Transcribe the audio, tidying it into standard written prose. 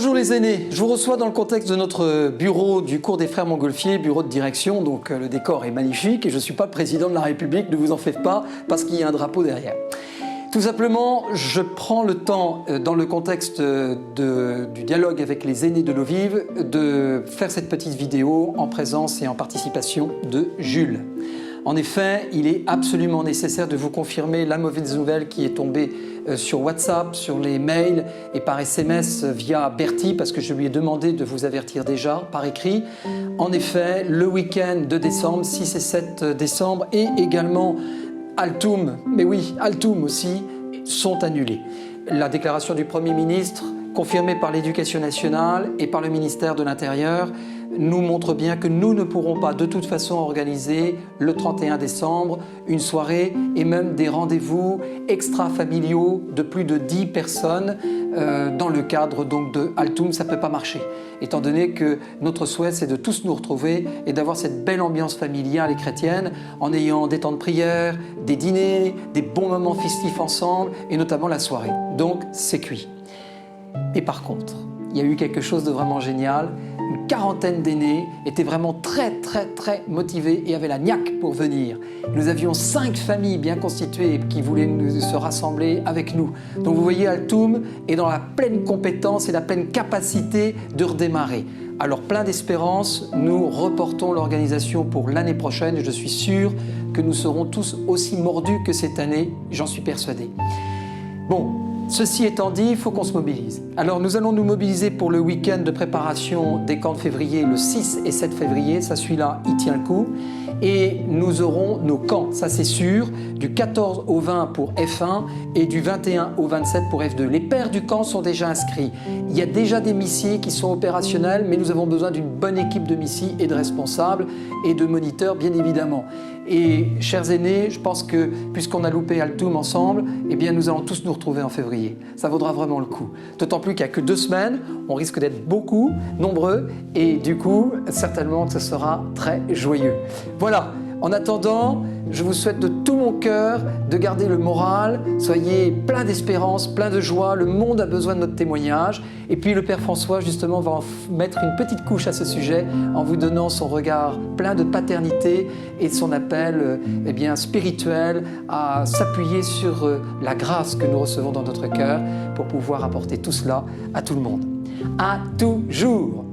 Bonjour les aînés, je vous reçois dans le contexte de notre bureau du cours des frères Montgolfier, bureau de direction, donc le décor est magnifique et je ne suis pas le président de la République, ne vous en faites pas, parce qu'il y a un drapeau derrière. Tout simplement, je prends le temps, dans le contexte du dialogue avec les aînés de l'eau vive, de faire cette petite vidéo en présence et en participation de Jules. En effet, il est absolument nécessaire de vous confirmer la mauvaise nouvelle qui est tombée sur WhatsApp, sur les mails et par SMS via Bertie, parce que je lui ai demandé de vous avertir déjà par écrit. En effet, le week-end de décembre, 6 et 7 décembre, et également Altoum, mais oui, Altoum aussi, sont annulés. La déclaration du Premier ministre, confirmée par l'Éducation nationale et par le ministère de l'Intérieur, nous montre bien que nous ne pourrons pas de toute façon organiser le 31 décembre une soirée et même des rendez-vous extra-familiaux de plus de 10 personnes dans le cadre donc de Altoum. Ça ne peut pas marcher, étant donné que notre souhait c'est de tous nous retrouver et d'avoir cette belle ambiance familiale et chrétienne en ayant des temps de prière, des dîners, des bons moments festifs ensemble et notamment la soirée. Donc c'est cuit. Et par contre, il y a eu quelque chose de vraiment génial. Une quarantaine d'aînés étaient vraiment très motivés et avaient la niaque pour venir. Nous avions 5 familles bien constituées qui voulaient se rassembler avec nous. Donc vous voyez, Altoum est dans la pleine compétence et la pleine capacité de redémarrer. Alors plein d'espérance, nous reportons l'organisation pour l'année prochaine et je suis sûr que nous serons tous aussi mordus que cette année, j'en suis persuadé. Bon. Ceci étant dit, il faut qu'on se mobilise. Alors nous allons nous mobiliser pour le week-end de préparation des camps de février, le 6 et 7 février, ça celui-là, il tient le coup. Et nous aurons nos camps, ça c'est sûr, du 14 au 20 pour F1 et du 21 au 27 pour F2. Les pères du camp sont déjà inscrits. Il y a déjà des missiers qui sont opérationnels, mais nous avons besoin d'une bonne équipe de missiers et de responsables et de moniteurs, bien évidemment. Et chers aînés, je pense que puisqu'on a loupé Altoum ensemble, eh bien nous allons tous nous retrouver en février. Ça vaudra vraiment le coup. D'autant plus qu'il n'y a que 2 semaines, on risque d'être beaucoup, nombreux, et du coup, certainement que ce sera très joyeux. Voilà, en attendant, je vous souhaite de tout mon cœur de garder le moral, soyez plein d'espérance, plein de joie, le monde a besoin de notre témoignage. Et puis le Père François, justement, va en mettre une petite couche à ce sujet en vous donnant son regard plein de paternité et son appel eh bien, spirituel à s'appuyer sur la grâce que nous recevons dans notre cœur pour pouvoir apporter tout cela à tout le monde. À toujours!